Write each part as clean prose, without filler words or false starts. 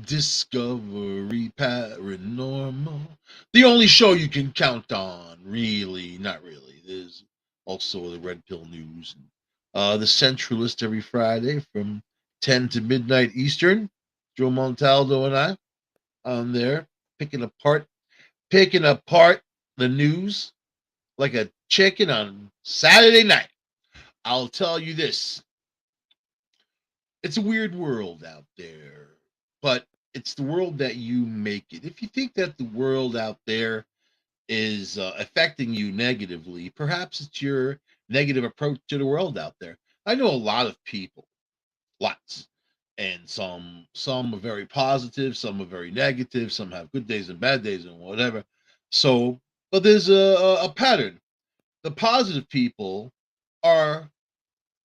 Discovery Paranormal. The only show you can count on, really, not really. There's also the Red Pill News. The Centralist every Friday from 10 to midnight Eastern. Joe Montaldo and I on there picking apart picking apart the news like a chicken on Saturday night. I'll tell you this, it's a weird world out there, but it's the world that you make it. If you think that the world out there is affecting you negatively, perhaps it's your negative approach to the world out there. I know a lot of people, lots, and some are very positive, some are very negative, some have good days and bad days and whatever. So, but there's a pattern. The positive people are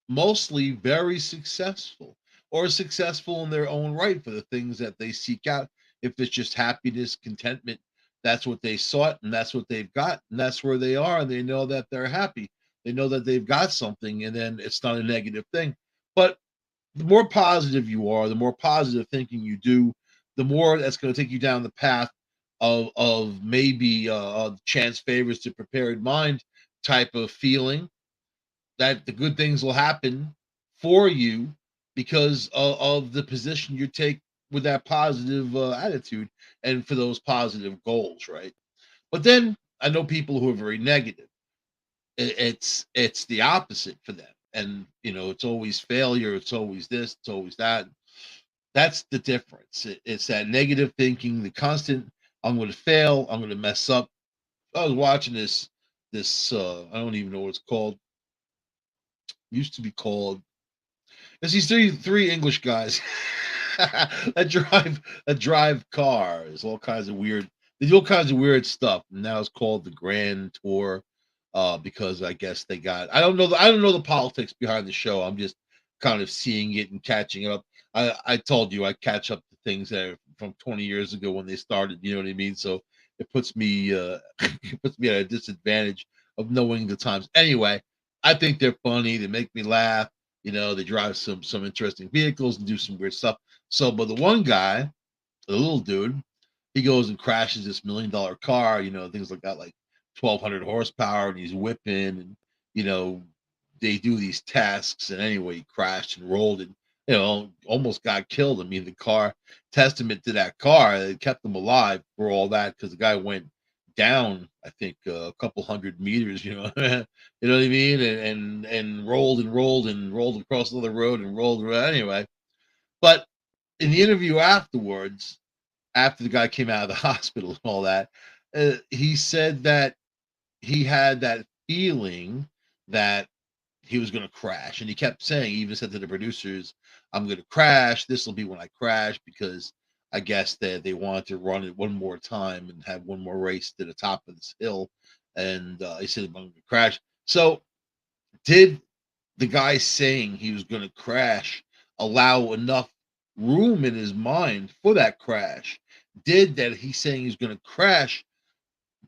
mostly very successful or successful in their own right for the things that they seek out. If it's just happiness, contentment, that's what they sought and that's what they've got and that's where they are and they know that they're happy. They know that they've got something and then it's not a negative thing. But the more positive you are, the more positive thinking you do, the more that's going to take you down the path of maybe chance favors to prepared mind type of feeling that the good things will happen for you because of the position you take with that positive attitude and for those positive goals, right? But then I know people who are very negative. It's the opposite for them, and it's always failure. It's always this. It's always that. That's the difference. It's that negative thinking, the constant. I'm going to fail. I'm going to mess up. I was watching this. I don't even know what it's called. Used to be called. There's these three English guys that drive cars, all kinds of weird. They do all kinds of weird stuff. And now it's called the Grand Tour, because I guess they got. I don't know the politics behind the show. I'm just kind of seeing it and catching up. I told you I catch up to things that are from 20 years ago when they started. You know what I mean? So it puts me it puts me at a disadvantage of knowing the times. Anyway, I think they're funny. They make me laugh. They drive some interesting vehicles and do some weird stuff. So, but the one guy, the little dude, he goes and crashes this $1 million car. Things like that, like 1,200 horsepower, and he's whipping, and you know they do these tasks. And anyway, he crashed and rolled, and almost got killed. I mean, the car, testament to that car, it kept him alive for all that because the guy went down, I think, a couple hundred meters. You know what I mean, and rolled and rolled and rolled across another road and rolled around anyway. But in the interview afterwards, after the guy came out of the hospital and all that, he said that he had that feeling that he was going to crash. And he kept saying, he even said to the producers, I'm going to crash. This will be when I crash because I guess that they wanted to run it one more time and have one more race to the top of this hill. And he said, I'm going to crash. So, did the guy saying he was going to crash allow enough room in his mind for that crash? Did that he saying he's going to crash,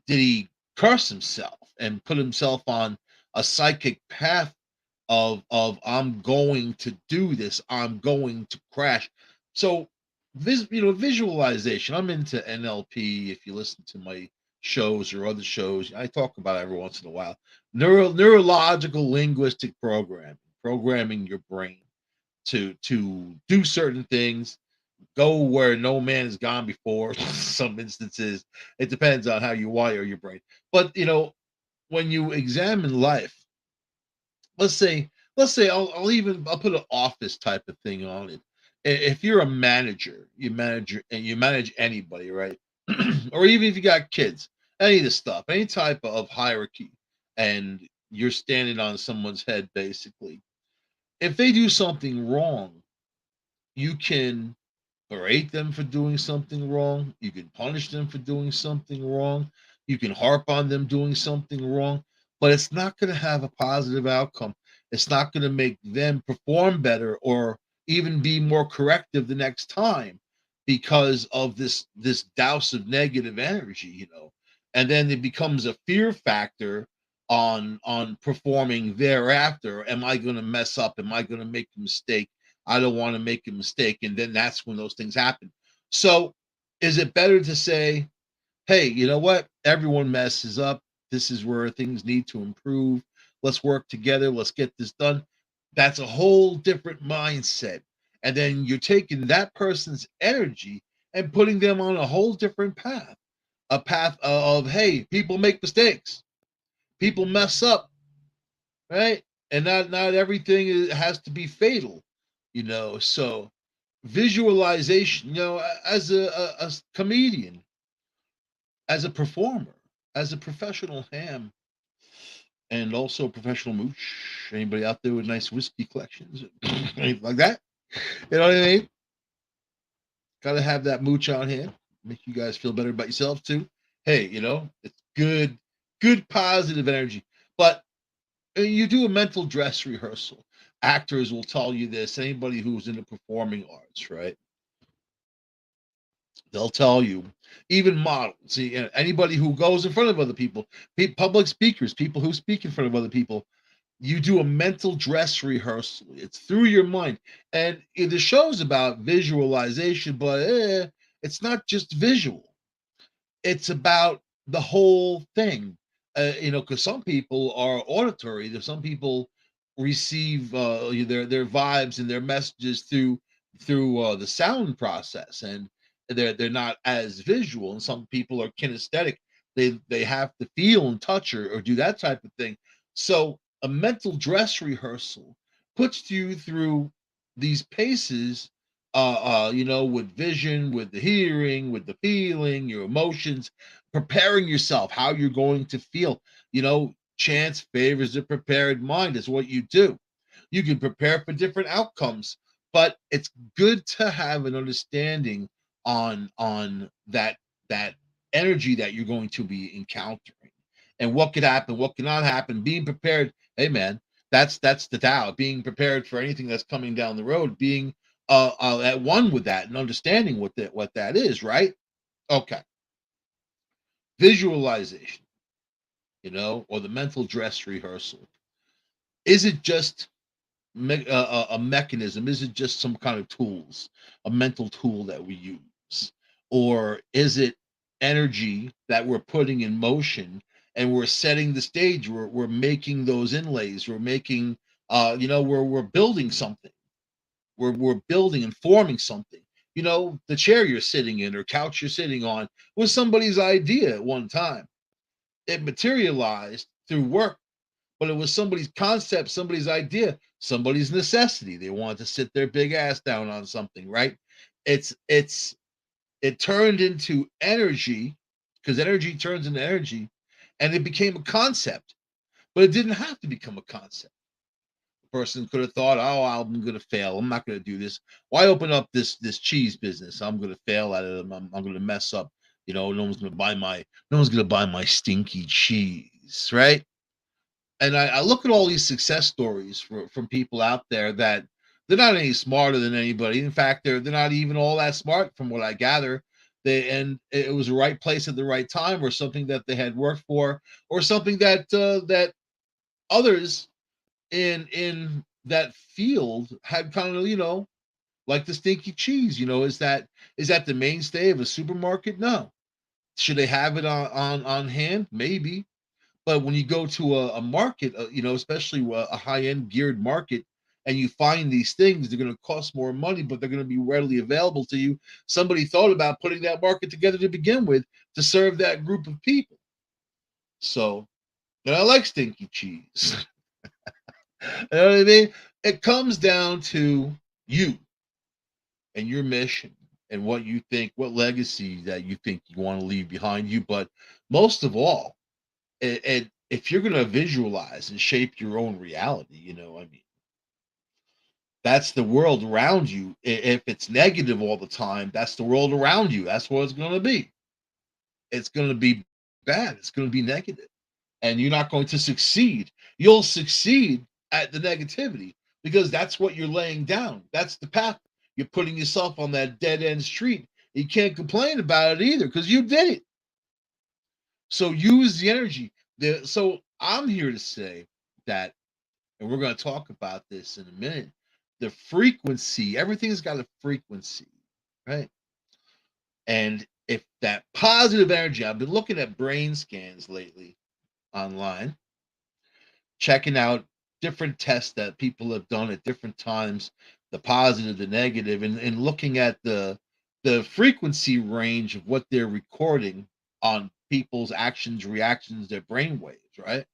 did he curse himself and put himself on a psychic path of I'm going to do this, I'm going to crash? So visualization. I'm into NLP. If you listen to my shows or other shows, I talk about it every once in a while. Neurological linguistic programming your brain to do certain things, go where no man has gone before. Some instances, it depends on how you wire your brain. But when you examine life, let's say, I'll put an office type of thing on it. If you're a manager, and you manage anybody, right? Or even if you got kids, any of the stuff, any type of hierarchy, and you're standing on someone's head, basically. If they do something wrong, you can berate them for doing something wrong. You can punish them for doing something wrong. You can harp on them doing something wrong, but it's not going to have a positive outcome. It's not going to make them perform better or even be more corrective the next time because of this douse of negative energy, And then it becomes a fear factor on performing thereafter. Am I going to mess up? Am I going to make a mistake? I don't want to make a mistake. And then that's when those things happen. So, is it better to say, hey, you know what? Everyone messes up. This is where things need to improve. Let's work together. Let's get this done. That's a whole different mindset. And then you're taking that person's energy and putting them on a whole different path, a path of, hey, people make mistakes, people mess up, right? And not everything has to be fatal, So visualization, as a comedian, as a performer, as a professional ham, and also a professional mooch. Anybody out there with nice whiskey collections, anything like that? You know what I mean? Gotta have that mooch on hand. Make you guys feel better about yourselves too. Hey, it's good positive energy. But you do a mental dress rehearsal. Actors will tell you this. Anybody who's into performing arts, right? They'll tell you, even models, see, anybody who goes in front of other people, public speakers, people who speak in front of other people, you do a mental dress rehearsal. It's through your mind. And the show's about visualization, but it's not just visual, it's about the whole thing. Because some people are auditory. There's some people receive their vibes and their messages through the sound process, and they're not as visual. And some people are kinesthetic. They have to feel and touch or do that type of thing. So a mental dress rehearsal puts you through these paces, with vision, with the hearing, with the feeling, your emotions, preparing yourself, how you're going to feel. Chance favors the prepared mind is what you do. You can prepare for different outcomes, but it's good to have an understanding on that energy that you're going to be encountering and what could happen, what cannot happen. Being prepared, hey man, that's the Tao. Being prepared for anything that's coming down the road, being at one with that and understanding what that is, right? Okay. Visualization, or the mental dress rehearsal. Is it just a mechanism? Is it just some kind of tools, a mental tool that we use? Or is it energy that we're putting in motion and we're setting the stage? We're making those inlays. We're making, we're building something. We're building and forming something. The chair you're sitting in or couch you're sitting on was somebody's idea at one time. It materialized through work, but it was somebody's concept, somebody's idea, somebody's necessity. They wanted to sit their big ass down on something, right? It turned into energy, because energy turns into energy, and it became a concept, but it didn't have to become a concept. Person could have thought, "Oh, I'm going to fail. I'm not going to do this. Why open up this cheese business? I'm going to fail at it. I'm going to mess up. No one's going to buy my stinky cheese, right?" And I look at all these success stories from people out there that they're not any smarter than anybody. In fact, they're not even all that smart, from what I gather. And it was the right place at the right time, or something that they had worked for, or something that others in that field had kind of, like the stinky cheese. Is that the mainstay of a supermarket? No. Should they have it on hand? Maybe. But when you go to a market, especially a high end geared market, and you find these things, they're going to cost more money, but they're going to be readily available to you. Somebody thought about putting that market together to begin with to serve that group of people. So, and I like stinky cheese. You know what I mean? It comes down to you and your mission and what you think, what legacy that you think you want to leave behind you. But most of all, and if you're going to visualize and shape your own reality, that's the world around you. If it's negative all the time, that's the world around you. That's what it's going to be. It's going to be bad. It's going to be negative, and you're not going to succeed. You'll succeed at the negativity because that's what you're laying down. That's the path. You're putting yourself on that dead end street. You can't complain about it either because you did it. So use the energy. So I'm here to say that, and we're going to talk about this in a minute. The frequency, everything's got a frequency, right? And if that positive energy, I've been looking at brain scans lately online, checking out different tests that people have done at different times, the positive, the negative, and looking at the frequency range of what they're recording on people's actions, reactions, their brain waves, right?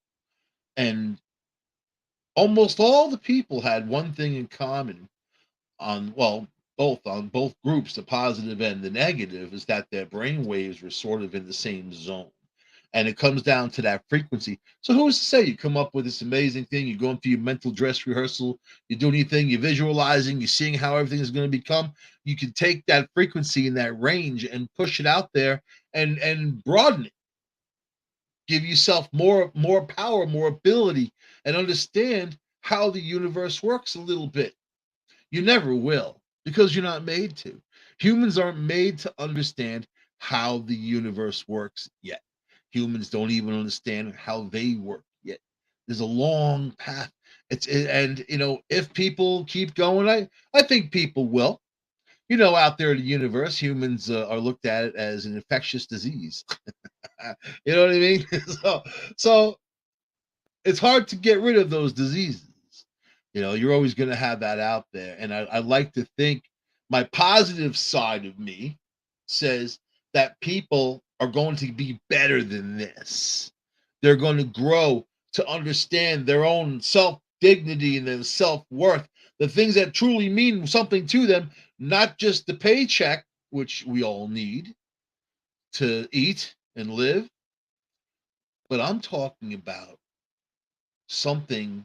And almost all the people had one thing in common on, well, both on both groups, the positive and the negative, is that their brain waves were sort of in the same zone. And it comes down to that frequency. So who's to say you come up with this amazing thing, you're going through your mental dress rehearsal, you're doing anything, you're visualizing, you're seeing how everything is going to become. You can take that frequency in that range and push it out there and broaden it. Give yourself more power, more ability, and understand how the universe works a little bit. You never will because you're not made to. Humans aren't made to understand how the universe works yet. Humans don't even understand how they work yet. There's a long path. And if people keep going, I think people will. Out there in the universe, humans are looked at it as an infectious disease. You know what I mean? So it's hard to get rid of those diseases. You're always going to have that out there. And I like to think my positive side of me says that people are going to be better than this. They're going to grow to understand their own self dignity and their self worth, the things that truly mean something to them, not just the paycheck, which we all need to eat and live, but I'm talking about something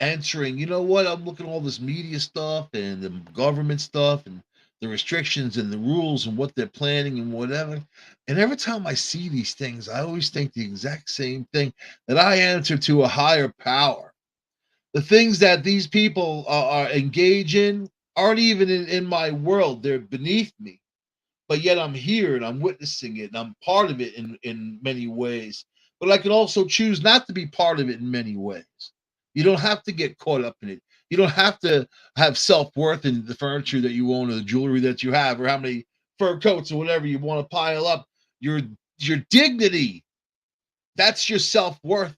answering, I'm looking at all this media stuff and the government stuff and the restrictions and the rules and what they're planning and whatever. And every time I see these things, I always think the exact same thing, that I answer to a higher power. The things that these people are engaged in aren't even in my world, they're beneath me. But yet I'm here and I'm witnessing it and I'm part of it in many ways. But I can also choose not to be part of it in many ways. You don't have to get caught up in it. You don't have to have self worth in the furniture that you own or the jewelry that you have or how many fur coats or whatever you want to pile up. Your your dignity, that's your self worth.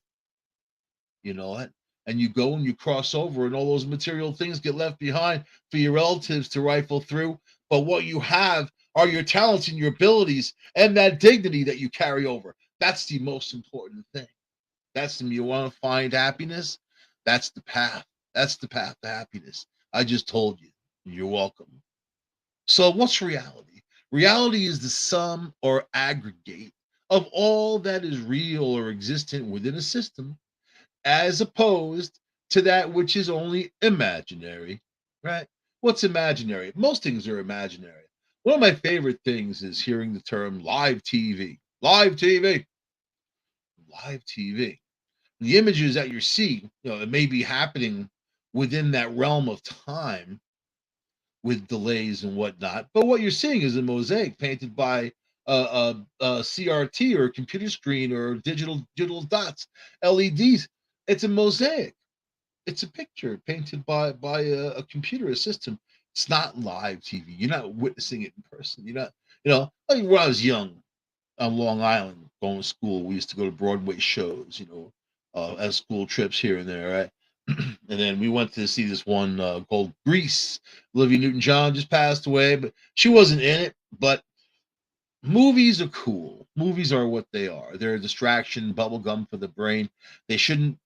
You know it. And you go and you cross over, and all those material things get left behind for your relatives to rifle through. But what you have are your talents and your abilities and that dignity that you carry over. That's the most important thing. That's the, you want to find happiness. That's the path. That's the path to happiness. I just told you. You're welcome. So, what's reality? Reality is the sum or aggregate of all that is real or existent within a system, as opposed to that which is only imaginary, right? What's imaginary? Most things are imaginary. One of my favorite things is hearing the term live TV. Live TV. Live TV. The images that you see, it may be happening within that realm of time with delays and whatnot, but what you're seeing is a mosaic painted by a CRT or a computer screen or digital dots, LEDs. It's a mosaic. It's a picture painted by a computer, a system. It's not live TV. You're not witnessing it in person. You're not, like when I was young on Long Island going to school, we used to go to Broadway shows, as school trips here and there, right? And then we went to see this one called Grease. Olivia Newton-John just passed away, but she wasn't in it. But movies are cool. Movies are what they are. They're a distraction, bubble gum for the brain. They shouldn't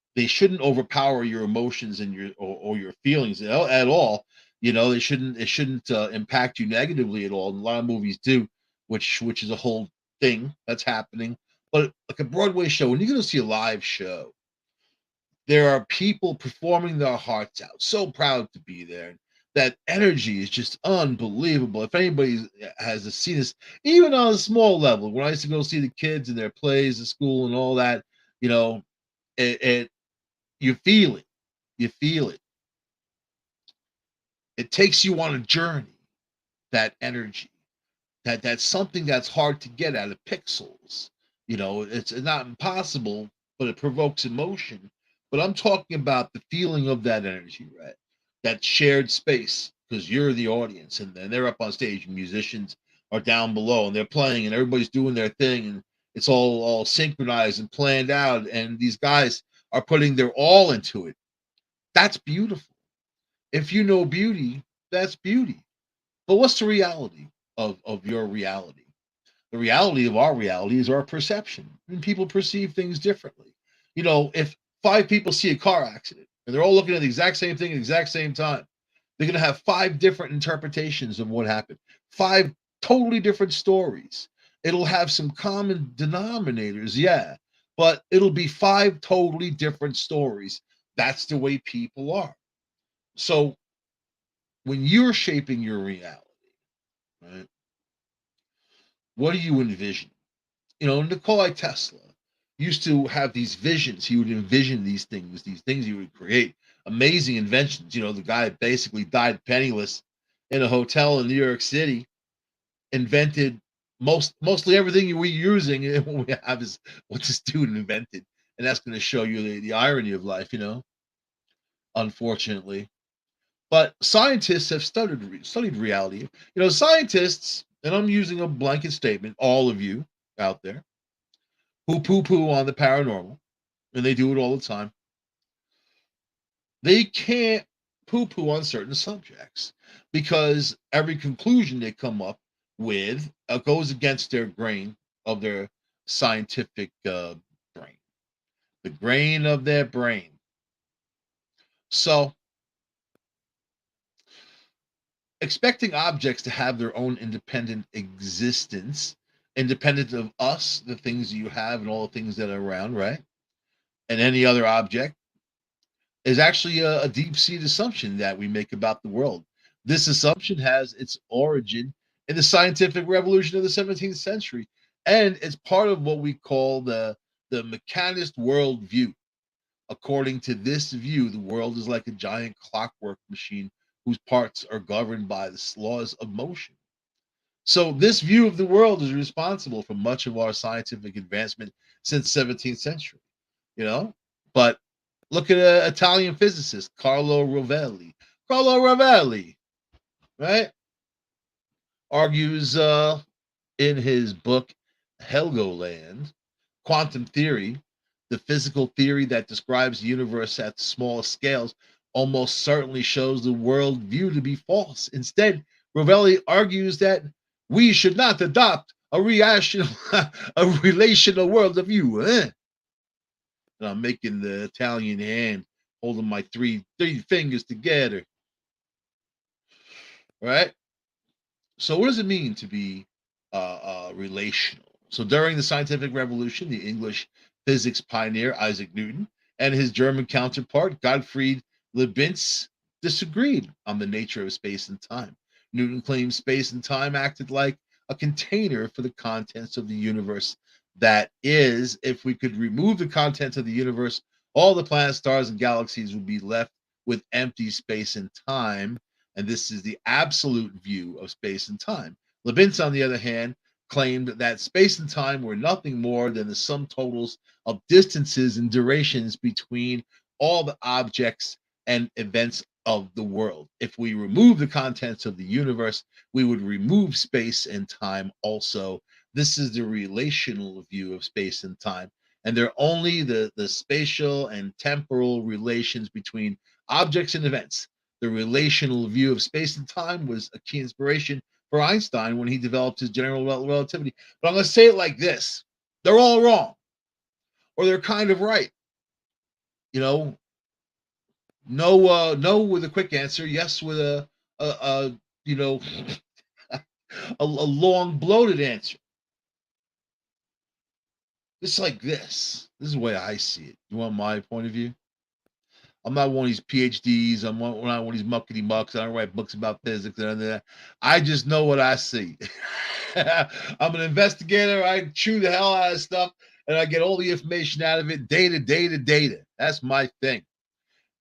overpower your emotions and or your feelings at all. They shouldn't impact you negatively at all. And a lot of movies do, which is a whole thing that's happening. But like a Broadway show, when you're going to see a live show, there are people performing their hearts out, so proud to be there. That energy is just unbelievable. If anybody has seen this, even on a small level, when I used to go see the kids in their plays at school and all that, you know, it you feel it. You feel it. It takes you on a journey, that energy. That's something that's hard to get out of pixels. It's not impossible, but it provokes emotion. But I'm talking about the feeling of that energy, right? That shared space, because you're the audience, and then they're up on stage, musicians are down below and they're playing and everybody's doing their thing and it's all synchronized and planned out and these guys are putting their all into it. That's beautiful. If you know beauty, that's beauty. But what's the reality of your reality? The reality of our reality is our perception, and people perceive things differently. You know, if five people see a car accident and they're all looking at the exact same thing at the exact same time, they're going to have five different interpretations of what happened, five totally different stories. It'll have some common denominators, yeah, but it'll be five totally different stories. That's the way people are. So when you're shaping your reality, right, what do you envision? You know, Nikolai Tesla used to have these visions. He would envision these things he would create, amazing inventions. You know, the guy basically died penniless in a hotel in New York City, invented mostly everything we're using, and what we have is what this dude invented. And that's going to show you the irony of life, you know, unfortunately. But scientists have studied reality. You know, scientists, and I'm using a blanket statement, all of you out there who poo poo on the paranormal, and they do it all the time, they can't poo poo on certain subjects because every conclusion they come up with goes against their grain of their scientific brain, the grain of their brain. So, expecting objects to have their own independent existence, independent of us, the things you have, and all the things that are around, right? And any other object is actually a deep seated assumption that we make about the world. This assumption has its origin in the scientific revolution of the 17th century, and it's part of what we call the mechanist worldview. According to this view, the world is like a giant clockwork machine whose parts are governed by the laws of motion. So, this view of the world is responsible for much of our scientific advancement since 17th century. You know, but look at an Italian physicist, Carlo Rovelli. Carlo Rovelli, right, argues in his book Helgoland, quantum theory, the physical theory that describes the universe at the smallest scales, almost certainly shows the world view to be false. Instead, Rovelli argues that we should not adopt a rational, a relational world of view. And I'm making the Italian hand, holding my three fingers together. Right? So, what does it mean to be relational? So, during the scientific revolution, the English physics pioneer Isaac Newton and his German counterpart Gottfried Leibniz disagreed on the nature of space and time. Newton claimed space and time acted like a container for the contents of the universe. That is, if we could remove the contents of the universe, all the planets, stars, and galaxies would be left with empty space and time, and this is the absolute view of space and time. Leibniz, on the other hand, claimed that space and time were nothing more than the sum totals of distances and durations between all the objects and events of the world. If we remove the contents of the universe, we would remove space and time also. This is the relational view of space and time. And they're only the spatial and temporal relations between objects and events. The relational view of space and time was a key inspiration for Einstein when he developed his general relativity. But I'm going to say it like this: they're all wrong, or they're kind of right. You know, no with a quick answer, yes with a you know a long bloated answer. It's like this. This is the way I see it. You want my point of view? I'm not one of these PhDs. I'm not one of these muckety mucks. I don't write books about physics and that. I just know what I see. I'm an investigator. I chew the hell out of stuff and I get all the information out of it, data, data, data. That's my thing.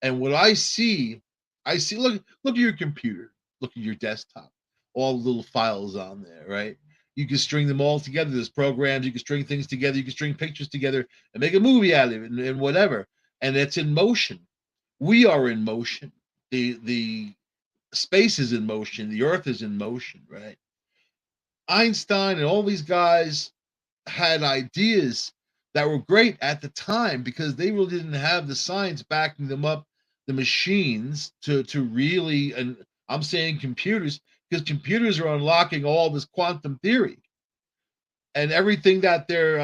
And what I see, look at your computer, look at your desktop, all the little files on there, right? You can string them all together. There's programs, you can string things together, you can string pictures together and make a movie out of it and whatever. And it's in motion. We are in motion. The space is in motion, the earth is in motion, right? Einstein and all these guys had ideas that were great at the time because they really didn't have the science backing them up, the machines to really, and I'm saying computers because computers are unlocking all this quantum theory, and everything that they're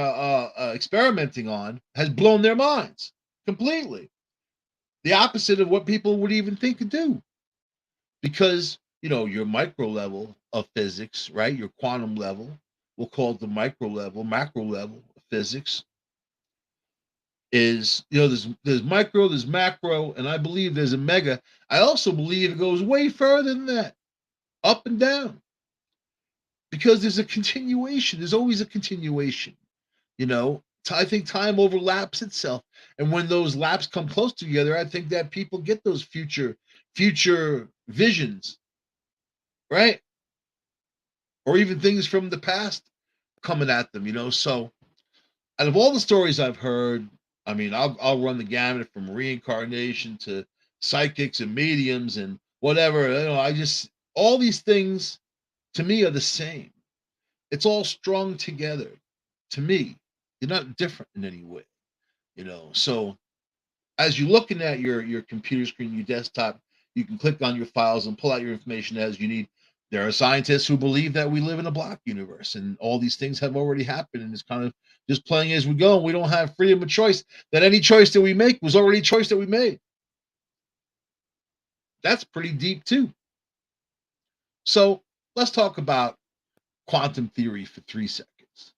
experimenting on has blown their minds completely. The opposite of what people would even think to do, because your micro level of physics, right? Your quantum level, we'll call it the micro level, macro level of physics, is there's micro, there's macro, and I believe there's a mega. I also believe it goes way further than that, up and down, because there's a continuation. There's always a continuation. I think time overlaps itself, and when those laps come close together, I think that people get those future visions, right? Or even things from the past coming at them. So out of all the stories I've heard, I mean, I'll run the gamut from reincarnation to psychics and mediums and whatever. I just, all these things to me are the same. It's all strung together. To me, you're not different in any way. So as you're looking at your computer screen, your desktop, you can click on your files and pull out your information as you need. There are scientists who believe that we live in a block universe and all these things have already happened, and it's kind of just playing as we go, and we don't have freedom of choice. That any choice that we make was already a choice that we made. That's pretty deep too. So let's talk about quantum theory for 3 seconds,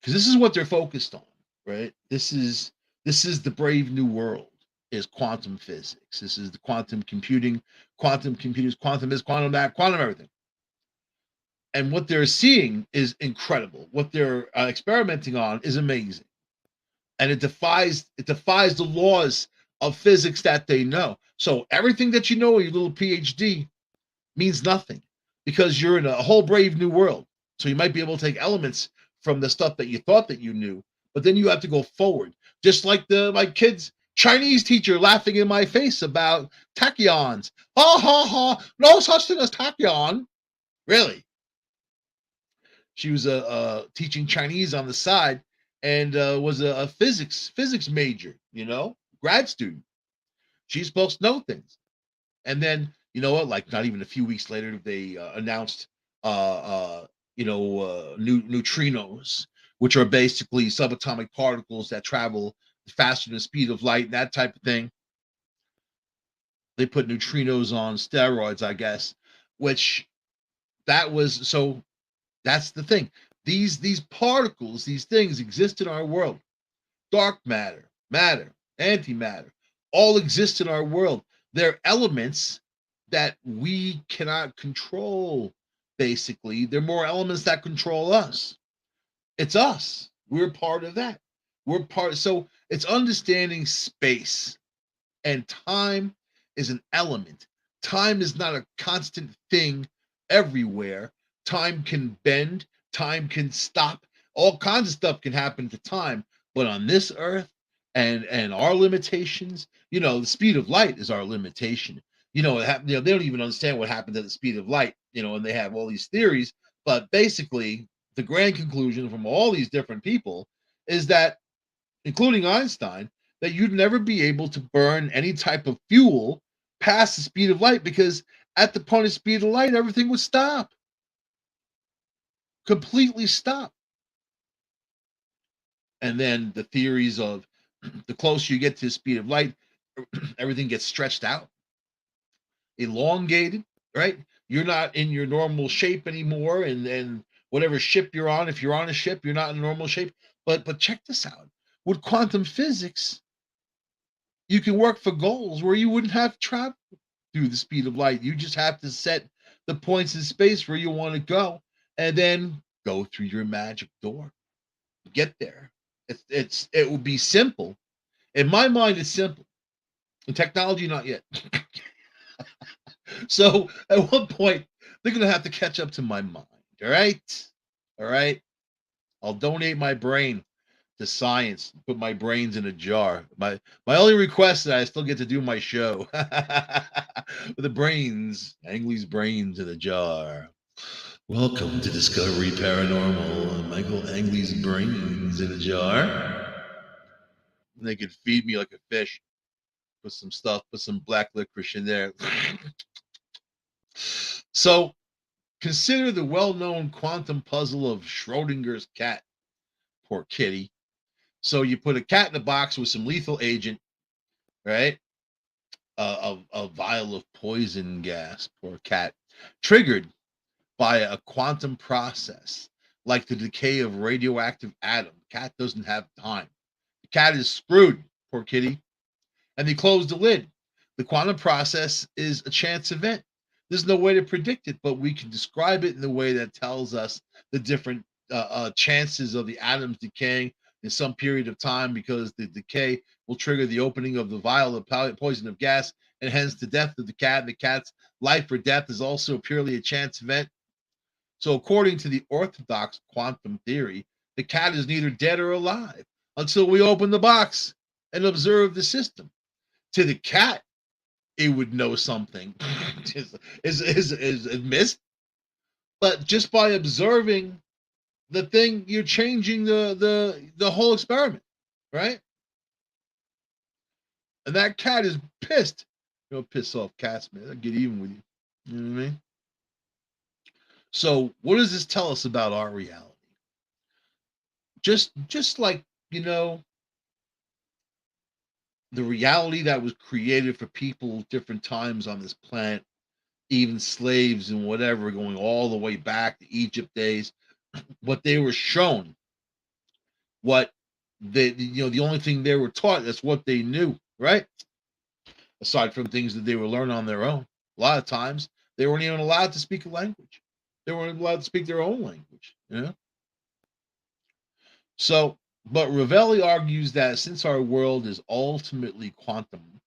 because this is what they're focused on, right? This is the brave new world, is quantum physics. This is the quantum computing, quantum computers, quantum is quantum that, quantum everything. And what they're seeing is incredible. What they're experimenting on is amazing, and it defies the laws of physics that they know. So everything that you know, your little PhD, means nothing, because you're in a whole brave new world. So you might be able to take elements from the stuff that you thought that you knew, but then you have to go forward. Just like my kid's Chinese teacher laughing in my face about tachyons. Ha ha ha! No such thing as tachyon. Really? She was teaching Chinese on the side, and was a physics major. Grad student. She's supposed to know things. And then, you know what? Like, not even a few weeks later, they announced, new neutrinos, which are basically subatomic particles that travel faster than the speed of light, and that type of thing. They put neutrinos on steroids, I guess, which that was so. That's the thing. These particles, these things exist in our world. Dark matter, antimatter, all exist in our world. They're elements that we cannot control, basically. They're more elements that control us. It's us. We're part of that. So it's understanding space, and time is an element. Time is not a constant thing everywhere. Time can bend, time can stop. All kinds of stuff can happen to time. But on this earth, and our limitations, the speed of light is our limitation. They don't even understand what happened at the speed of light, and they have all these theories. But basically, the grand conclusion from all these different people is that, including Einstein, that you'd never be able to burn any type of fuel past the speed of light, because at the point of speed of light, everything would stop, completely stop. And then the theories of the closer you get to the speed of light, everything gets stretched out, elongated, right? You're not in your normal shape anymore, and whatever ship you're on, if you're on a ship, you're not in normal shape. But check this out. With quantum physics, you can work for goals where you wouldn't have to travel through the speed of light. You just have to set the points in space where you want to go, and then go through your magic door. Get there. It will be simple. In my mind, it's simple. In technology, not yet. So at one point, they're gonna have to catch up to my mind. All right, all right. I'll donate my brain to science. Put my brains in a jar. My only request is that I still get to do my show with the brains, Ang Lee's brains in a jar. Welcome to Discovery Paranormal. Michael Angley's brains in a jar. And they could feed me like a fish. Put some stuff, put some black licorice in there. So consider the well-known quantum puzzle of Schrodinger's cat. Poor kitty. So you put a cat in a box with some lethal agent, right? A vial of poison gas. Poor cat. Triggered by a quantum process, like the decay of radioactive atom. Cat doesn't have time. The cat is screwed, poor kitty. And they close the lid. The quantum process is a chance event. There's no way to predict it, but we can describe it in a way that tells us the different chances of the atoms decaying in some period of time, because the decay will trigger the opening of the vial of poison of gas, and hence the death of the cat. And the cat's life or death is also purely a chance event. So, according to the orthodox quantum theory, the cat is neither dead or alive until we open the box and observe the system. To the cat, it would know something is missed, but just by observing the thing, you're changing the whole experiment, right? And that cat is pissed. You know, piss off cats, man. They'll get even with you. You know what I mean? So, what does this tell us about our reality? Just like, you know, the reality that was created for people different times on this planet, even slaves and whatever, going all the way back to Egypt days, what they were shown, what they, the only thing they were taught, that's what they knew, right? Aside from things that they were learning on their own. A lot of times they weren't even allowed to speak a language. They weren't allowed to speak their own language, you know? So, but Ravelli argues that since our world is ultimately quantum,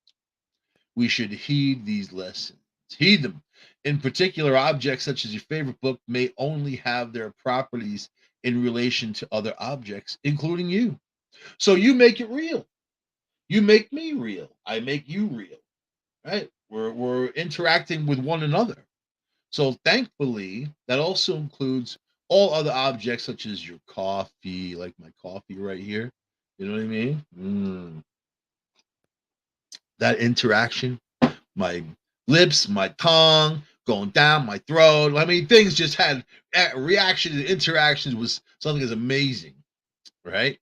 we should heed these lessons. Heed them. In particular, objects such as your favorite book may only have their properties in relation to other objects, including you. So you make it real. You make me real. I make you real. Right? We're interacting with one another. So thankfully, that also includes all other objects such as your coffee, like my coffee right here. You know what I mean? That interaction, my lips, my tongue going down my throat. I mean, things just had reactions and interactions was something that's amazing, right?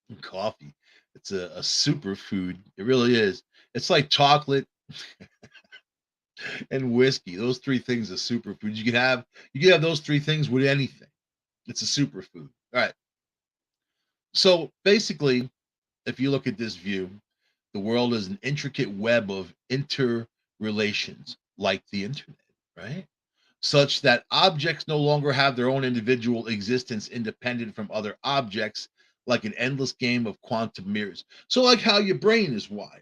And coffee, it's a superfood. It really is. It's like chocolate and whiskey. Those three things are superfoods. You can have those three things with anything. It's a superfood. All right. So basically, if you look at this view, the world is an intricate web of interrelations, like the internet, right? Such that objects no longer have their own individual existence independent from other objects, like an endless game of quantum mirrors. So, like how your brain is wired,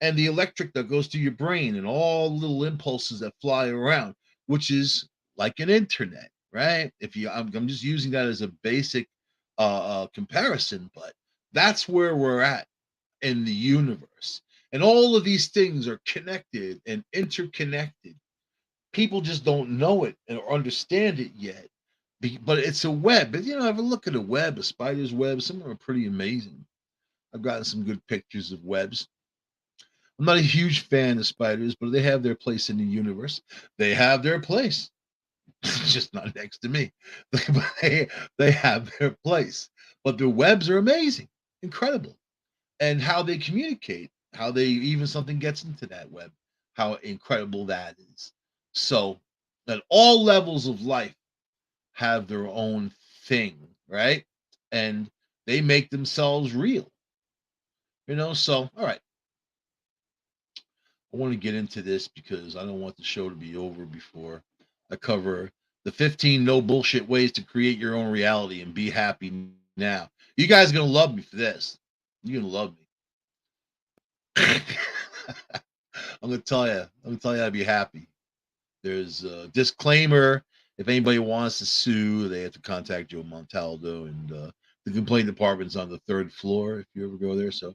and the electric that goes to your brain, and all the little impulses that fly around, which is like an internet, right? If you, I'm just using that as a basic comparison, but that's where we're at in the universe. And all of these things are connected and interconnected. People just don't know it or understand it yet. But it's a web. But have a look at a web, a spider's web. Some of them are pretty amazing. I've gotten some good pictures of webs. I'm not a huge fan of spiders, but they have their place in the universe. They have their place. Just not next to me. they have their place. But their webs are amazing, incredible. And how they communicate, how they even something gets into that web, how incredible that is. So that all levels of life have their own thing, right? And they make themselves real. So all right. I want to get into this because I don't want the show to be over before I cover the 15 no bullshit ways to create your own reality and be happy now. You guys are gonna love me for this. You're gonna love me. I'm gonna tell you. I'm gonna tell you how to be happy. There's a disclaimer. If anybody wants to sue, they have to contact Joe Montaldo, and the complaint department's on the third floor. If you ever go there, so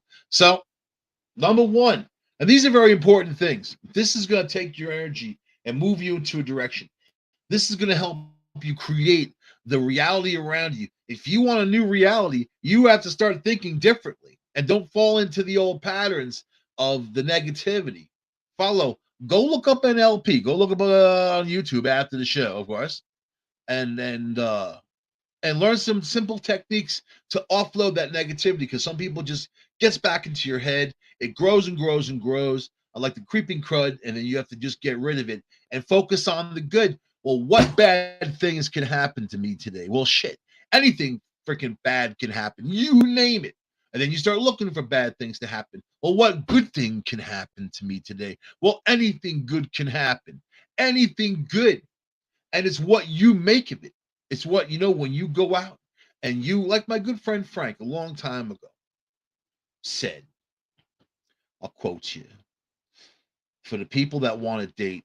number one, and these are very important things. This is gonna take your energy and move you into a direction. This is going to help you create the reality around you. If you want a new reality, you have to start thinking differently and don't fall into the old patterns of the negativity. Follow. Go look up NLP. Go look up on YouTube after the show, of course, and and learn some simple techniques to offload that negativity, because some people just gets back into your head. It grows and grows and grows, like the creeping crud, and then you have to just get rid of it and focus on the good. Well, what bad things can happen to me today? Well, shit, anything freaking bad can happen, you name it. And then you start looking for bad things to happen. Well, what good thing can happen to me today? Well, anything good can happen, anything good. And it's what you make of it. It's what, when you go out and you, like my good friend Frank a long time ago said, I'll quote you: for the people that want a date,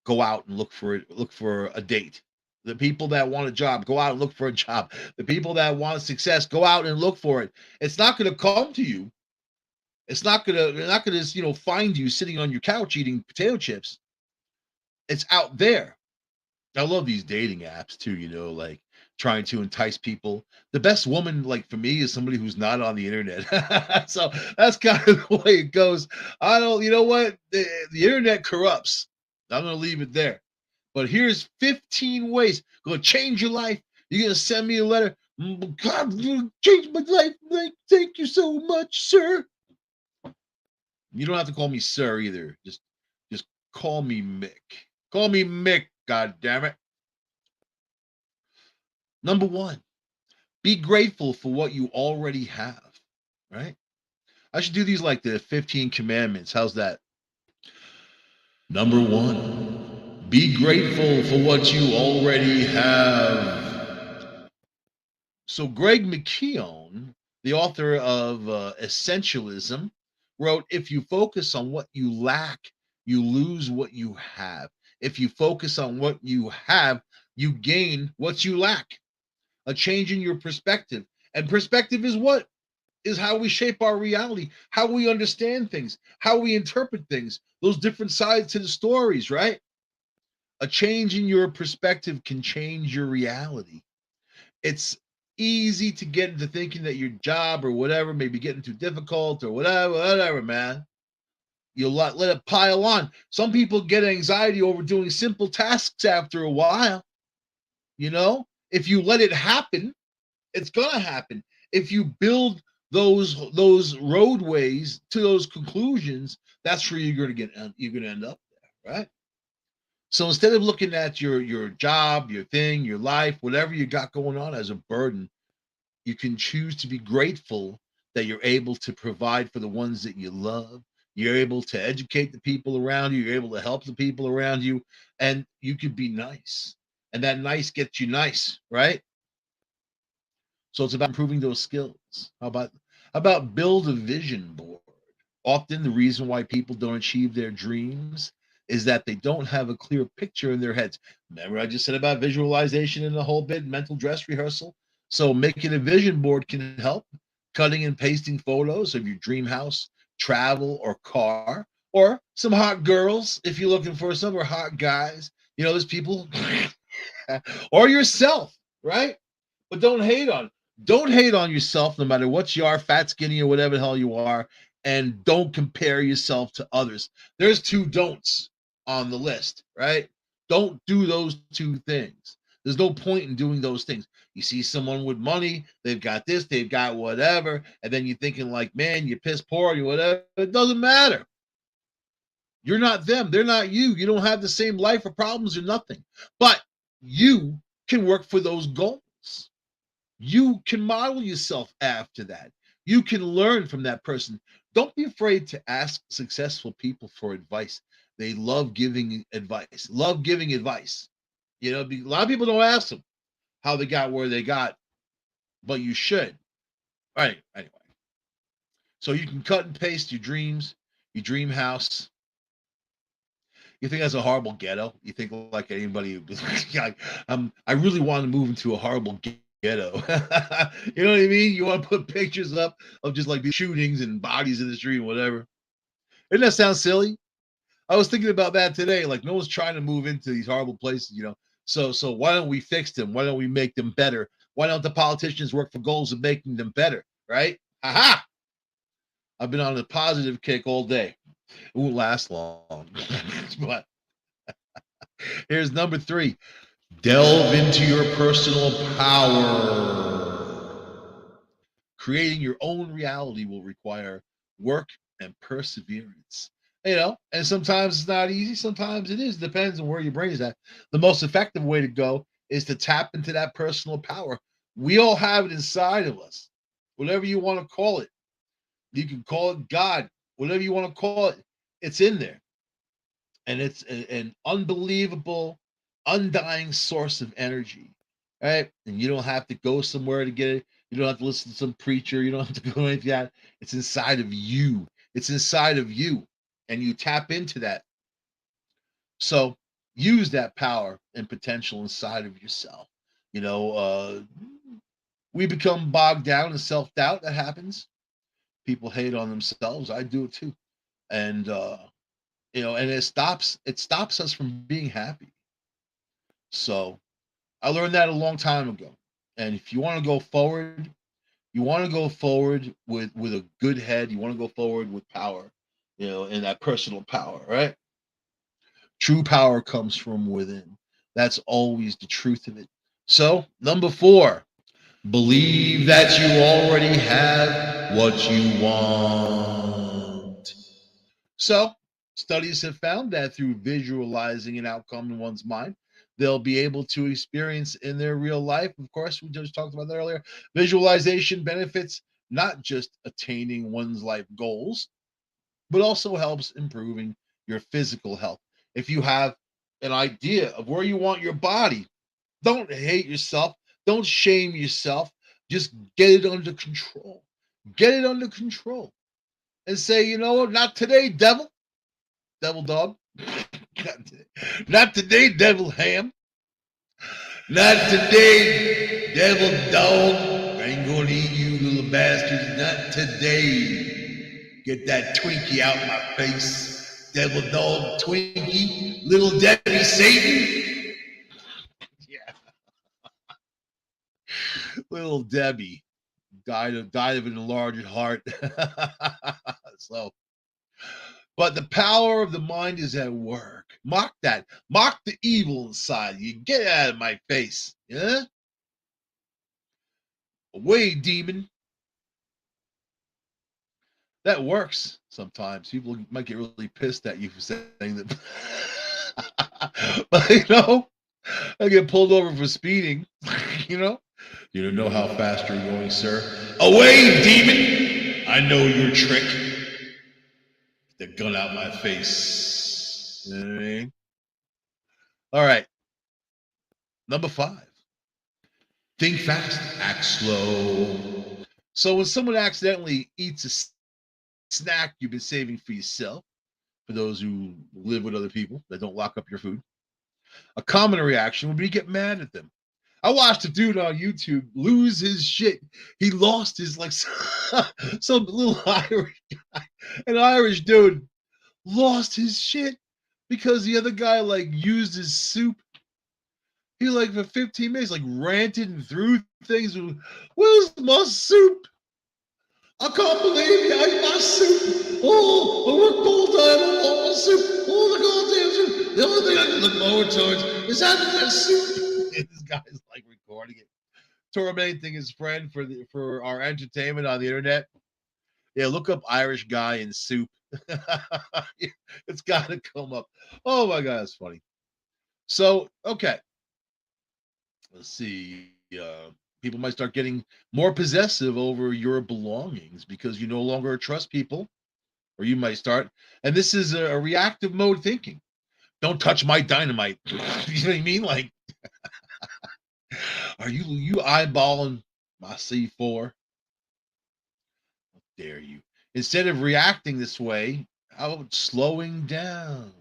go out and look for a date. The people that want a job, go out and look for a job. The people that want success, go out and look for it. It's not going to come to you. They're not gonna, find you sitting on your couch eating potato chips. It's out there. I love these dating apps too, like trying to entice people. The best woman, like for me, is somebody who's not on the internet. So that's kind of the way it goes. I don't, you know what? The internet corrupts. I'm going to leave it there. But here's 15 ways going to change your life. You're going to send me a letter. God, you changed my life. Like, thank you so much, sir. You don't have to call me sir either. Just call me Mick. Call me Mick, God damn it. Number one, be grateful for what you already have, right? I should do these like the 15 commandments. How's that? Number one, be grateful for what you already have. So, Greg McKeown, the author of Essentialism, wrote, if you focus on what you lack, you lose what you have. If you focus on what you have, you gain what you lack. A change in your perspective. And perspective is what? Is how we shape our reality, how we understand things, how we interpret things, those different sides to the stories, right? A change in your perspective can change your reality. It's easy to get into thinking that your job or whatever may be getting too difficult or whatever, man. You let it pile on. Some people get anxiety over doing simple tasks after a while. If you let it happen, it's gonna happen. If you build those roadways to those conclusions, that's where you're gonna end up there, right? So instead of looking at your job, your thing, your life, whatever you got going on as a burden, you can choose to be grateful that you're able to provide for the ones that you love. You're able to educate the people around you. You're able to help the people around you, and you could be nice. And that nice gets you nice, right? So it's about improving those skills. How about build a vision board? Often the reason why people don't achieve their dreams is that they don't have a clear picture in their heads. Remember, I just said about visualization and the whole bit, mental dress rehearsal. So making a vision board can help. Cutting and pasting photos of your dream house, travel, or car, or some hot girls if you're looking for some, or hot guys. There's people, or yourself, right? But don't hate on yourself, no matter what you are, fat, skinny, or whatever the hell you are, and don't compare yourself to others. There's two don'ts on the list, right? Don't do those two things. There's no point in doing those things. You see someone with money, they've got this, they've got whatever, and then you're thinking like, man, you're piss poor, you whatever. It doesn't matter. You're not them. They're not you. You don't have the same life or problems or nothing. But you can work for those goals. You can model yourself after that. You can learn from that person. Don't be afraid to ask successful people for advice. They love giving advice. Love giving advice. A lot of people don't ask them how they got where they got, but you should. All right. Anyway, so you can cut and paste your dreams, your dream house. You think that's a horrible ghetto? You think like anybody like, I really want to move into a horrible ghetto. You know what I mean? You want to put pictures up of just like the shootings and bodies in the street and whatever. Doesn't that sound silly? I was thinking about that today. Like, no one's trying to move into these horrible places, So why don't we fix them? Why don't we make them better? Why don't the politicians work for goals of making them better? Right? Aha! I've been on a positive kick all day. It won't last long. But here's number 3. Delve into your personal power. Creating your own reality will require work and perseverance. And sometimes it's not easy, sometimes it is. Depends on where your brain is at. The most effective way to go is to tap into that personal power. We all have it inside of us. Whatever you want to call it. You can call it God, whatever you want to call it. It's in there. And it's an unbelievable, undying source of energy, right? And you don't have to go somewhere to get it. You don't have to listen to some preacher. You don't have to go anything like that. It's inside of you. It's inside of you, and you tap into that. So use that power and potential inside of yourself. You know, uh, we become bogged down in self doubt. That happens. People hate on themselves. I do it too, and and it stops us from being happy. So I learned that a long time ago. And if you want to go forward, you want to go forward with a good head. You want to go forward with power, and that personal power, right? True power comes from within. That's always the truth of it. So, number 4, believe that you already have what you want. So, studies have found that through visualizing an outcome in one's mind, they'll be able to experience in their real life. Of course, we just talked about that earlier. Visualization benefits not just attaining one's life goals, but also helps improving your physical health. If you have an idea of where you want your body, don't hate yourself, don't shame yourself, just get it under control. Get it under control and say, you know what, not today, devil dog. Not today, devil ham. Not today, devil dog. I ain't gonna eat you little bastards. Not today. Get that Twinkie out my face. Devil dog Twinkie. Little Debbie Satan. Yeah. Little Debbie died of an enlarged heart. So but the power of the mind is at work. Mock that. Mock the evil inside you. Get out of my face. Yeah? Away, demon. That works sometimes. People might get really pissed at you for saying that. But, I get pulled over for speeding. you know? You don't know how fast you're going, sir. Away, demon. I know your trick. Get the gun out my face. You know what I mean? All right. Number 5. Think fast, act slow. So when someone accidentally eats a snack you've been saving for yourself, for those who live with other people that don't lock up your food, a common reaction would be to get mad at them. I watched a dude on YouTube lose his shit. He lost his some little Irish guy, an Irish dude lost his shit because the other guy used his soup. He for 15 minutes ranted and threw things. Where's my soup? I can't believe you ate my soup. Oh, I worked all day and I want my soup. Oh, the goddamn soup. The only thing I can look forward to is having that soup. And this guy's recording it, tormenting his friend for our entertainment on the internet. Yeah, look up Irish guy in soup. It's got to come up. Oh my god, it's funny. So, okay, let's see. People might start getting more possessive over your belongings because you no longer trust people, or you might start. And this is a reactive mode thinking. Don't touch my dynamite. You know what I mean? Are you eyeballing my C4? How dare you? Instead of reacting this way, how about slowing down?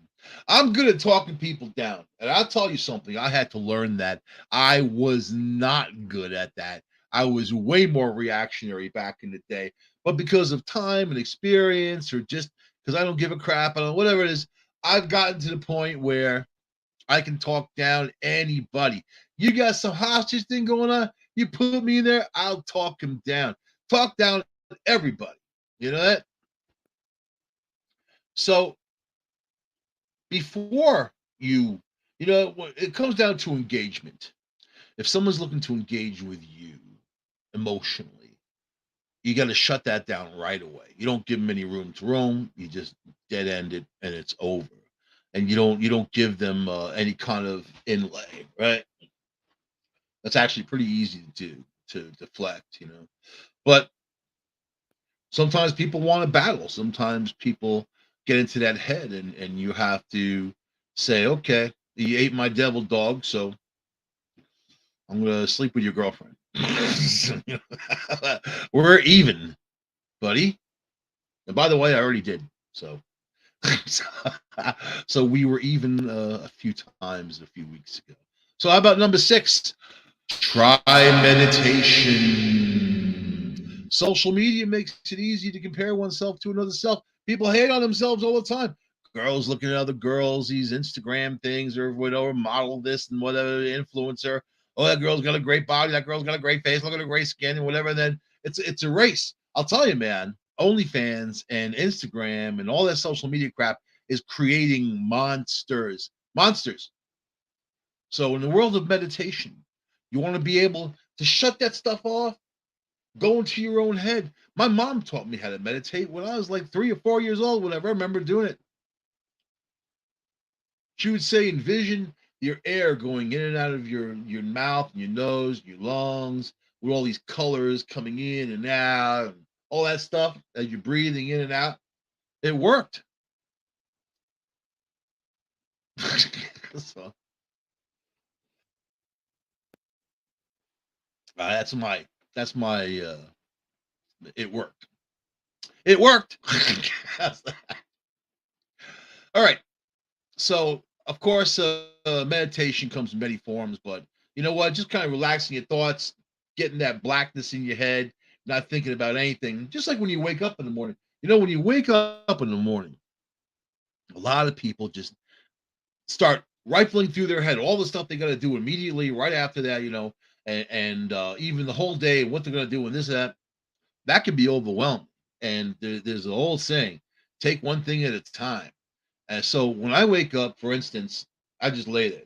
I'm good at talking people down. And I'll tell you something, I had to learn that. I was not good at that. I was way more reactionary back in the day. But because of time and experience, or just because I don't give a crap, I don't whatever it is, I've gotten to the point where I can talk down anybody. You got some hostage thing going on, you put me in there, I'll talk him down. Talk down everybody. You know that? So before it comes down to engagement. If someone's looking to engage with you emotionally, you got to shut that down right away. You don't give them any room to roam. You just dead end it, and it's over. And you don't give them any kind of inlay, right? That's actually pretty easy to do, to deflect, But sometimes people want to battle. Sometimes people get into that head, and you have to say, okay, you ate my devil dog, so I'm gonna sleep with your girlfriend. We're even, buddy. And by the way, I already did. So, so we were even a few times a few weeks ago. So how about number 6? Try meditation. Social media makes it easy to compare oneself to another self. People hate on themselves all the time. Girls looking at other girls, these Instagram things, or whatever, model this and whatever, influencer. Oh, that girl's got a great body. That girl's got a great face. Look at her great skin and whatever. And then it's a race. I'll tell you, man. OnlyFans and Instagram and all that social media crap is creating monsters. Monsters. So in the world of meditation, you want to be able to shut that stuff off, go into your own head. My mom taught me how to meditate when I was like 3 or 4 years old, whatever. I remember doing it. She would say, envision your air going in and out of your mouth, and your nose, your lungs, with all these colors coming in and out, and all that stuff as you're breathing in and out. It worked. So that's my it worked. It worked. All right. So, of course, meditation comes in many forms, but you know what? Just kind of relaxing your thoughts, getting that blackness in your head, not thinking about anything. Just like when you wake up in the morning. When you wake up in the morning, a lot of people just start rifling through their head all the stuff they got to do immediately right after that, and even the whole day, what they're going to do and this and that. That can be overwhelming. And there's an old saying, take one thing at a time. And so when I wake up, for instance, I just lay there.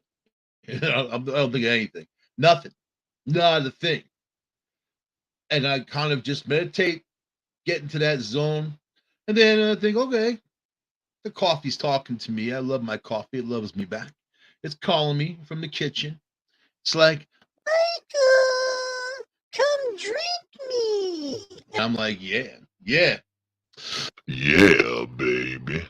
I don't think of anything, nothing, not a thing. And I kind of just meditate, get into that zone, and then I think, okay, the coffee's talking to me. I love my coffee. It loves me back. It's calling me from the kitchen. It's like, Michael, come drink me. And I'm like, yeah, yeah, baby.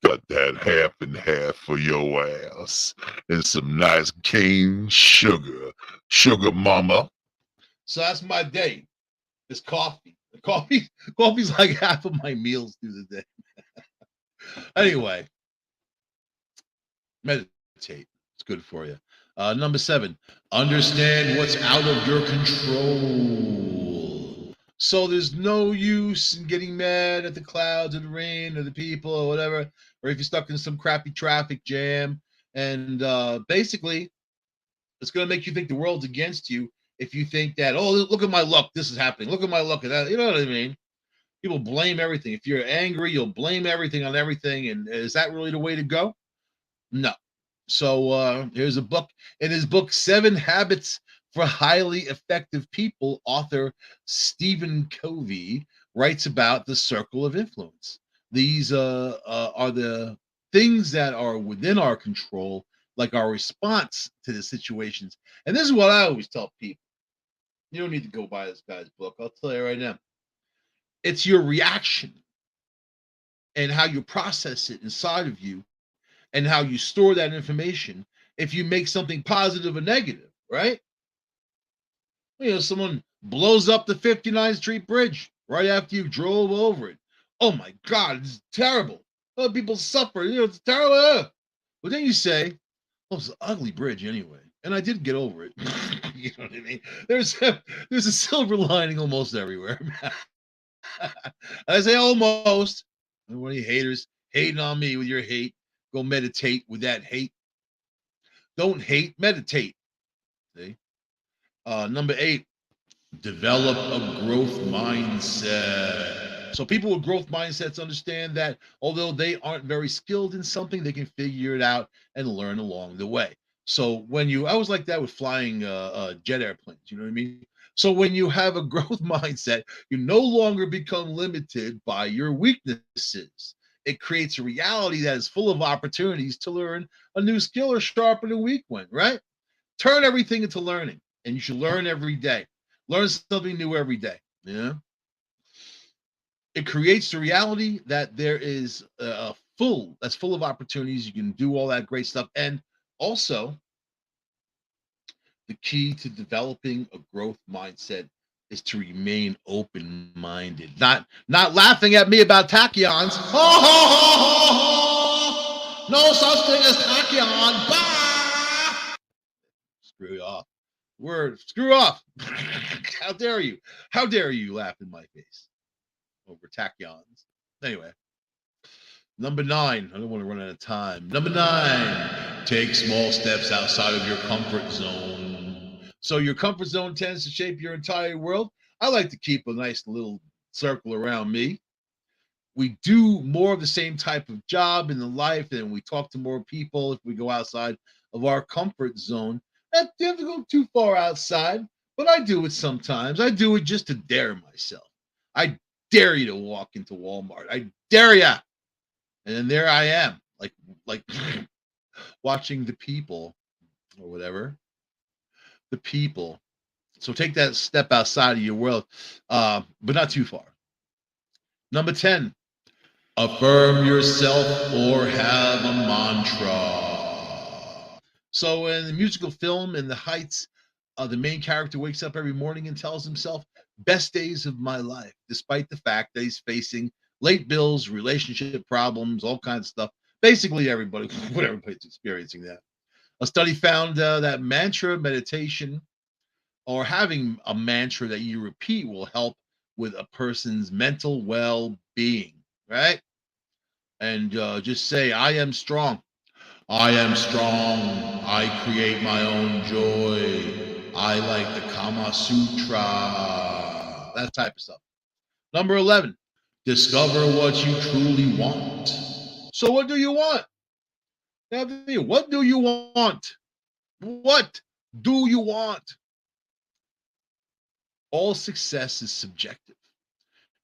Got that half and half for your ass and some nice cane sugar mama. So that's my day. It's coffee. Coffee's like half of my meals through the day. Anyway, meditate. It's good for you. Number 7, understand what's out of your control. So there's no use in getting mad at the clouds or the rain or the people or whatever, or if you're stuck in some crappy traffic jam. And basically, it's going to make you think the world's against you if you think that, oh, look at my luck, this is happening. Look at my luck. You know what I mean? People blame everything. If you're angry, you'll blame everything on everything. And is that really the way to go? No. So here's a book. In his book, 7 Habits for Highly Effective People, author Stephen Covey writes about the circle of influence. These are the things that are within our control, like our response to the situations. And this is what I always tell people. You don't need to go buy this guy's book. I'll tell you right now. It's your reaction and how you process it inside of you and how you store that information if you make something positive or negative, right? Someone blows up the 59th Street Bridge right after you drove over it. Oh my God, it's terrible. Oh, people suffer. It's terrible. But then you say, well, it's an ugly bridge anyway. And I did get over it. You know what I mean? There's a silver lining almost everywhere. I say almost. I don't want any haters hating on me with your hate. Go meditate with that hate. Don't hate, meditate. See? Number 8, develop a growth mindset. So people with growth mindsets understand that although they aren't very skilled in something, they can figure it out and learn along the way. So when I was like that with flying jet airplanes, you know what I mean? So when you have a growth mindset, you no longer become limited by your weaknesses. It creates a reality that is full of opportunities to learn a new skill or sharpen a weak one, right? Turn everything into learning, and you should learn every day. Learn something new every day. Yeah. It creates the reality that there is that's full of opportunities. You can do all that great stuff. And also, the key to developing a growth mindset is to remain open-minded. Not laughing at me about tachyons. Ho, ho, ho, ho, ho. No such thing as tachyon. Bah! Screw you off. Word, screw off. How dare you? How dare you laugh in my face over tachyons? Anyway, number 9. I don't want to run out of time. Number 9, take small steps outside of your comfort zone. So your comfort zone tends to shape your entire world. I like to keep a nice little circle around me. We do more of the same type of job in the life, and we talk to more people if we go outside of our comfort zone. That doesn't go too far outside, but I do it sometimes. I do it just to dare myself. I dare you to walk into Walmart. I dare you. And then there I am, like watching the people or whatever. The people. So take that step outside of your world, but not too far. Number 10, affirm yourself or have a mantra. So in the musical film In the Heights, the main character wakes up every morning and tells himself, best days of my life, despite the fact that he's facing late bills, relationship problems, all kinds of stuff. Basically, everybody's experiencing that. A study found that mantra meditation or having a mantra that you repeat will help with a person's mental well-being, right? And just say, I am strong. I am strong. I create my own joy. I like the Kama Sutra. That type of stuff. Number 11, discover what you truly want. So, what do you want? What do you want? What do you want? All success is subjective.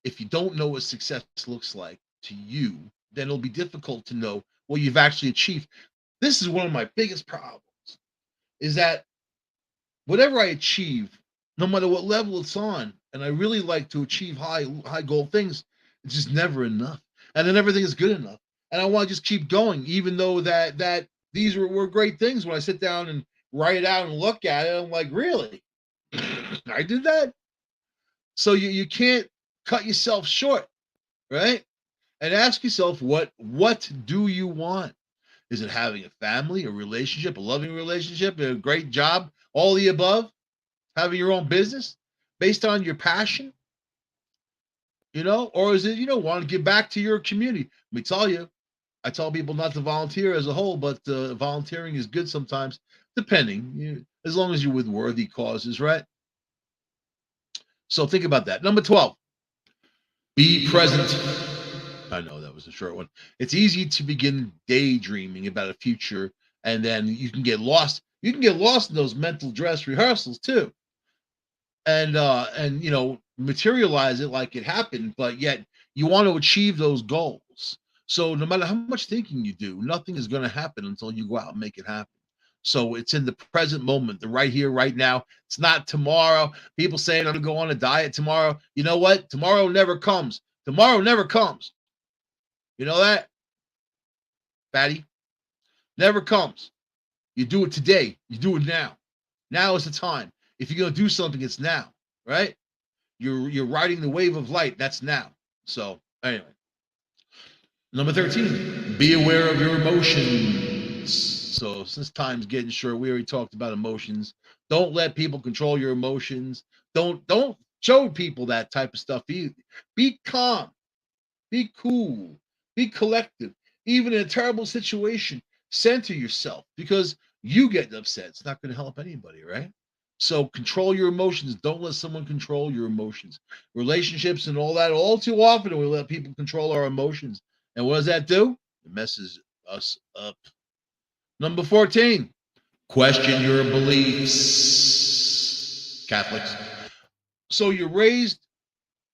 If you don't know what success looks like to you, then it'll be difficult to know what you've actually achieved. This is one of my biggest problems, is that whatever I achieve, no matter what level it's on, and I really like to achieve high goal things, it's just never enough. And then everything is good enough. And I want to just keep going, even though that these were great things. When I sit down and write it out and look at it, I'm like, really? I did that? So you can't cut yourself short, right? And ask yourself, what do you want? Is it having a family, a relationship, a loving relationship, a great job, all the above? Having your own business based on your passion, or is it, want to give back to your community? Let me tell you, I tell people not to volunteer as a whole, but volunteering is good sometimes, depending, as long as you're with worthy causes, right? So think about that. Number 12, be present. I know that was a short one. It's easy to begin daydreaming about a future, and then you can get lost. You can get lost in those mental dress rehearsals too, and materialize it like it happened, but yet you want to achieve those goals. So no matter how much thinking you do, nothing is going to happen until you go out and make it happen. So it's in the present moment, the right here, right now. It's not tomorrow. People saying I'm going to go on a diet tomorrow. You know what? Tomorrow never comes. Tomorrow never comes. You know that, fatty? Never comes. You do it today. You do it now. Now is the time. If you're going to do something, it's now, right? You're riding the wave of light. That's now. So anyway, number 13, be aware of your emotions. So since time's getting short, we already talked about emotions. Don't let people control your emotions. Don't show people that type of stuff either. Be calm. Be cool. Be collective. Even in a terrible situation, center yourself because you getting upset. It's not going to help anybody, right? So control your emotions. Don't let someone control your emotions. Relationships and all that, all too often we let people control our emotions. And what does that do? It messes us up. Number 14, question your beliefs. Catholics. So you're raised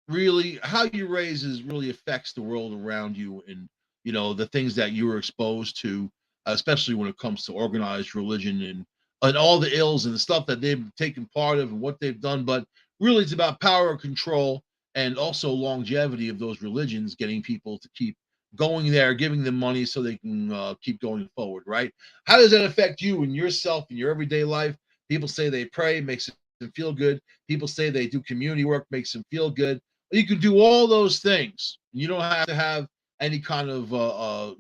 really, how you raise is really affects the world around you and the things that you were exposed to, especially when it comes to organized religion and all the ills and the stuff that they've taken part of and what they've done. But really it's about power control and also longevity of those religions, getting people to keep going there, giving them money so they can keep going forward, right? How does that affect you and yourself in your everyday life? People say they pray, makes them feel good. People say they do community work, makes them feel good. You can do all those things. You don't have to have any kind of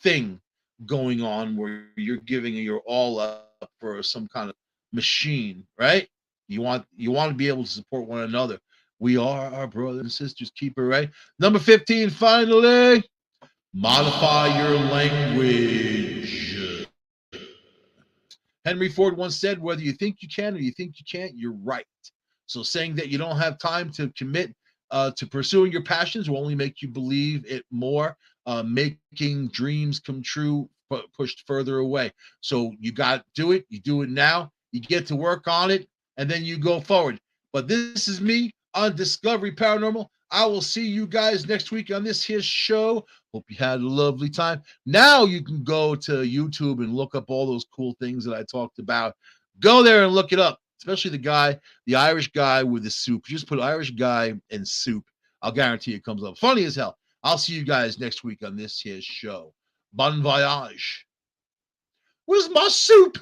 thing going on where you're giving your all up for some kind of machine, right? You want to be able to support one another. We are our brothers and sisters keeper, right? Number 15, finally, modify your language. Henry Ford once said, whether you think you can or you think you can't, you're right. So saying that you don't have time to commit to pursuing your passions will only make you believe it more, making dreams come true, pushed further away. So you got to do it. You do it now. You get to work on it, and then you go forward. But this is me on Discovery Paranormal. I will see you guys next week on this here show. Hope you had a lovely time. Now you can go to YouTube and look up all those cool things that I talked about. Go there and look it up, especially the Irish guy with the soup. Just put Irish guy and soup. I'll guarantee it comes up. Funny as hell. I'll see you guys next week on this here show. Bon voyage. Where's my soup?